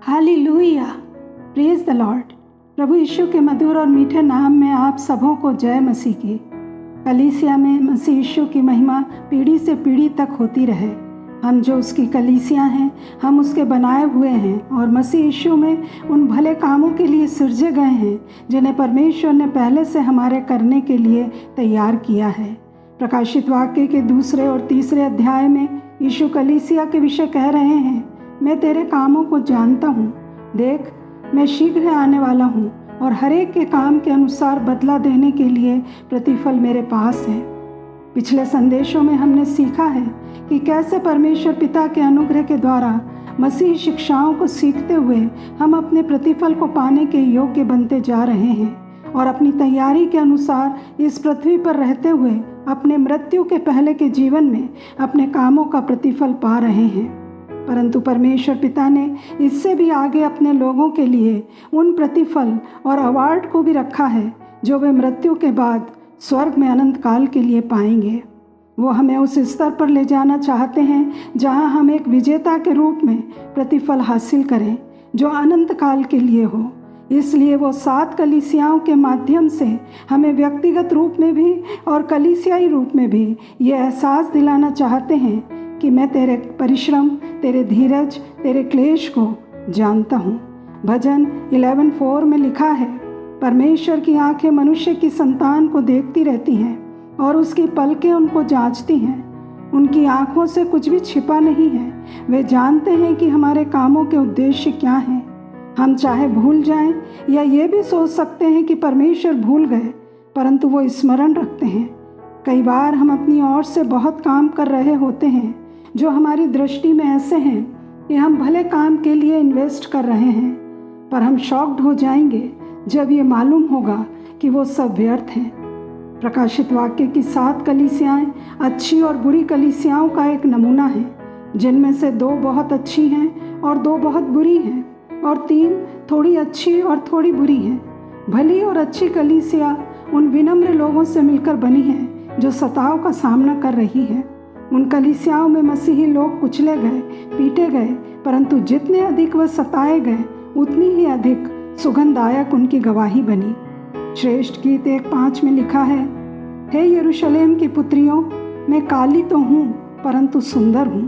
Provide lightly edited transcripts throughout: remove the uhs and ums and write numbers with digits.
Hallelujah, praise the lord. प्रभु यीशु के मधुर और मीठे नाम में आप सबों को जय मसीह की। कलीसिया में मसीह यीशु की महिमा पीढ़ी से पीढ़ी तक होती रहे। हम जो उसकी कलीसिया हैं, हम उसके बनाए हुए हैं और मसीह यीशु में उन भले कामों के लिए सृजे गए हैं जिन्हें परमेश्वर ने पहले से हमारे करने के लिए तैयार किया है। प्रकाशित वाक्य के 2 और 3 अध्याय में यीशु कलीसिया के विषय कह रहे हैं, मैं तेरे कामों को जानता हूँ। देख, मैं शीघ्र आने वाला हूँ और हर एक के काम के अनुसार बदला देने के लिए प्रतिफल मेरे पास है। पिछले संदेशों में हमने सीखा है कि कैसे परमेश्वर पिता के अनुग्रह के द्वारा मसीही शिक्षाओं को सीखते हुए हम अपने प्रतिफल को पाने के योग्य बनते जा रहे हैं और अपनी तैयारी के अनुसार इस पृथ्वी पर रहते हुए अपने मृत्यु के पहले के जीवन में अपने कामों का प्रतिफल पा रहे हैं। परंतु परमेश्वर पिता ने इससे भी आगे अपने लोगों के लिए उन प्रतिफल और अवार्ड को भी रखा है जो वे मृत्यु के बाद स्वर्ग में अनंत काल के लिए पाएंगे। वो हमें उस स्तर पर ले जाना चाहते हैं जहां हम एक विजेता के रूप में प्रतिफल हासिल करें जो अनंत काल के लिए हो। इसलिए वो 7 कलीसियाओं के माध्यम से हमें व्यक्तिगत रूप में भी और कलीसियाई रूप में भी ये एहसास दिलाना चाहते हैं कि मैं तेरे परिश्रम, तेरे धीरज, तेरे क्लेश को जानता हूँ। भजन 11:4 में लिखा है, परमेश्वर की आंखें मनुष्य की संतान को देखती रहती हैं और उसकी पलकें उनको जांचती हैं। उनकी आंखों से कुछ भी छिपा नहीं है। वे जानते हैं कि हमारे कामों के उद्देश्य क्या हैं। हम चाहे भूल जाएं या ये भी सोच सकते हैं कि परमेश्वर भूल गए, परंतु वो स्मरण रखते हैं। कई बार हम अपनी ओर से बहुत काम कर रहे होते हैं जो हमारी दृष्टि में ऐसे हैं कि हम भले काम के लिए इन्वेस्ट कर रहे हैं, पर हम शॉक्ड हो जाएंगे जब ये मालूम होगा कि वो सब व्यर्थ हैं। प्रकाशित वाक्य की 7 कलीसियाएं अच्छी और बुरी कलीसियाओं का एक नमूना है, जिनमें से 2 बहुत अच्छी हैं और 2 बहुत बुरी हैं और 3 थोड़ी अच्छी और थोड़ी बुरी हैं। भली और अच्छी कलीसिया उन विनम्र लोगों से मिलकर बनी है जो सताव का सामना कर रही है। उन कलीसियाओं में मसीही लोग कुचले गए, पीटे गए, परंतु जितने अधिक वह सताए गए उतनी ही अधिक सुगंधदायक उनकी गवाही बनी। श्रेष्ठ गीत 1:5 में लिखा है, हे यरूशलेम की पुत्रियों, मैं काली तो हूँ परंतु सुंदर हूँ।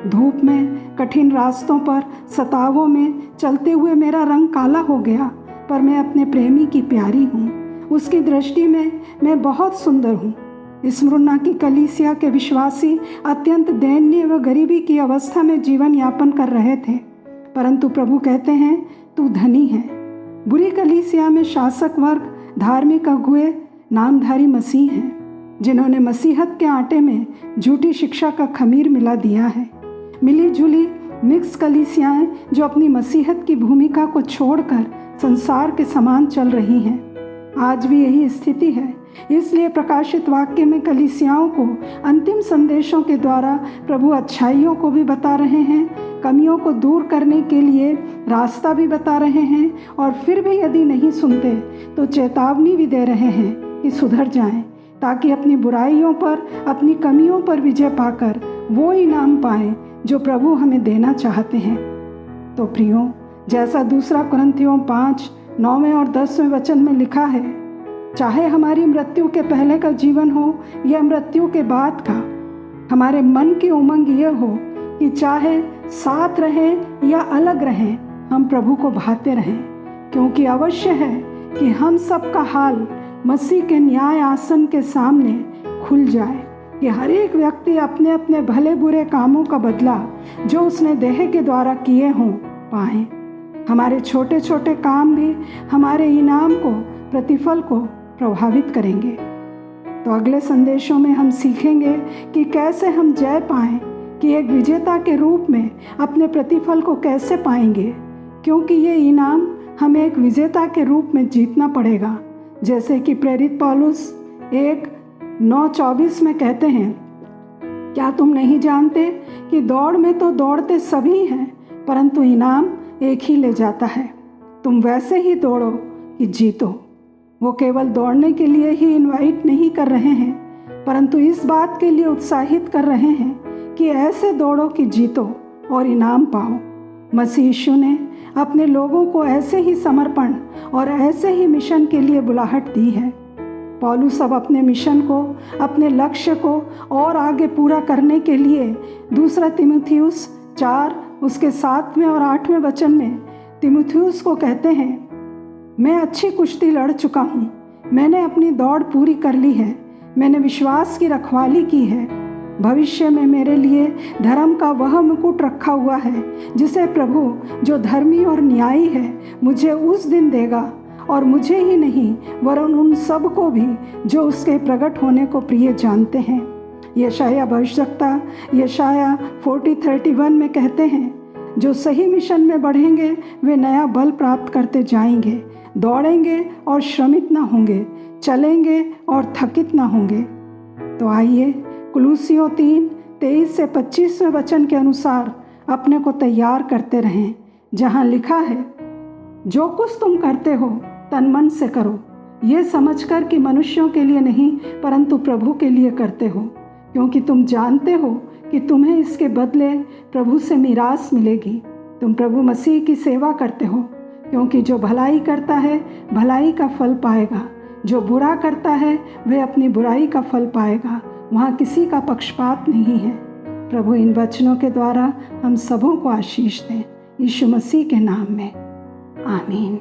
धूप में, कठिन रास्तों पर, सतावों में चलते हुए मेरा रंग काला हो गया, पर मैं अपने प्रेमी की प्यारी हूँ। उसकी दृष्टि में मैं बहुत सुंदर हूँ। स्मुरना की कलीसिया के विश्वासी अत्यंत दयनीय व गरीबी की अवस्था में जीवन यापन कर रहे थे, परंतु प्रभु कहते हैं, तू धनी है। बुरी कलीसिया में शासक वर्ग, धार्मिक अगुए, नामधारी मसीह हैं जिन्होंने मसीहत के आटे में झूठी शिक्षा का खमीर मिला दिया है। मिली जुली मिक्स कलीसियाएं जो अपनी मसीहत की भूमिका को छोड़कर संसार के समान चल रही हैं। आज भी यही स्थिति है। इसलिए प्रकाशित वाक्य में कलीसियाओं को अंतिम संदेशों के द्वारा प्रभु अच्छाइयों को भी बता रहे हैं, कमियों को दूर करने के लिए रास्ता भी बता रहे हैं और फिर भी यदि नहीं सुनते तो चेतावनी भी दे रहे हैं कि सुधर जाएं, ताकि अपनी बुराइयों पर, अपनी कमियों पर विजय पाकर वो इनाम पाएं जो प्रभु हमें देना चाहते हैं। तो प्रियो, जैसा 2 कुरिन्थियों 5:9 और 10 वचन में लिखा है, चाहे हमारी मृत्यु के पहले का जीवन हो या मृत्यु के बाद का, हमारे मन की उमंग ये हो कि चाहे साथ रहें या अलग रहें, हम प्रभु को भाते रहें, क्योंकि अवश्य है कि हम सब का हाल मसीह के न्याय आसन के सामने खुल जाए कि हर एक व्यक्ति अपने अपने भले बुरे कामों का बदला जो उसने देह के द्वारा किए हों पाएं। हमारे छोटे छोटे काम भी हमारे इनाम को, प्रतिफल को प्रभावित करेंगे। तो अगले संदेशों में हम सीखेंगे कि कैसे हम जय पाएं, कि एक विजेता के रूप में अपने प्रतिफल को कैसे पाएंगे, क्योंकि ये इनाम हमें एक विजेता के रूप में जीतना पड़ेगा। जैसे कि प्रेरित पौलुस 1:9-24 में कहते हैं, क्या तुम नहीं जानते कि दौड़ में तो दौड़ते सभी हैं, परंतु इनाम एक ही ले जाता है। तुम वैसे ही दौड़ो कि जीतो। वो केवल दौड़ने के लिए ही इनवाइट नहीं कर रहे हैं, परंतु इस बात के लिए उत्साहित कर रहे हैं कि ऐसे दौड़ो कि जीतो और इनाम पाओ। मसीह यीशु ने अपने लोगों को ऐसे ही समर्पण और ऐसे ही मिशन के लिए बुलाहट दी है। पौलुस अब अपने मिशन को, अपने लक्ष्य को और आगे पूरा करने के लिए 2 तीमुथियुस 4 उसके 7वें और 8वें वचन में तीमुथियुस को कहते हैं, मैं अच्छी कुश्ती लड़ चुका हूँ, मैंने अपनी दौड़ पूरी कर ली है, मैंने विश्वास की रखवाली की है। भविष्य में मेरे लिए धर्म का वह मुकुट रखा हुआ है जिसे प्रभु जो धर्मी और न्यायी है मुझे उस दिन देगा, और मुझे ही नहीं वरन उन सब को भी जो उसके प्रकट होने को प्रिय जानते हैं। यशाया भविष्यवक्ता यशाया 40:31 में कहते हैं, जो सही मिशन में बढ़ेंगे वे नया बल प्राप्त करते जाएंगे, दौड़ेंगे और श्रमित ना होंगे, चलेंगे और थकित ना होंगे। तो आइए कुलुसियों 3:23-25वें वचन के अनुसार अपने को तैयार करते रहें, जहाँ लिखा है, जो कुछ तुम करते हो तन मन से करो, ये समझकर कि मनुष्यों के लिए नहीं परंतु प्रभु के लिए करते हो, क्योंकि तुम जानते हो कि तुम्हें इसके बदले प्रभु से मीरास मिलेगी। तुम प्रभु मसीह की सेवा करते हो, क्योंकि जो भलाई करता है भलाई का फल पाएगा, जो बुरा करता है वह अपनी बुराई का फल पाएगा। वहाँ किसी का पक्षपात नहीं है। प्रभु इन वचनों के द्वारा हम सबों को आशीष दें, यीशु मसीह के नाम में, आमीन।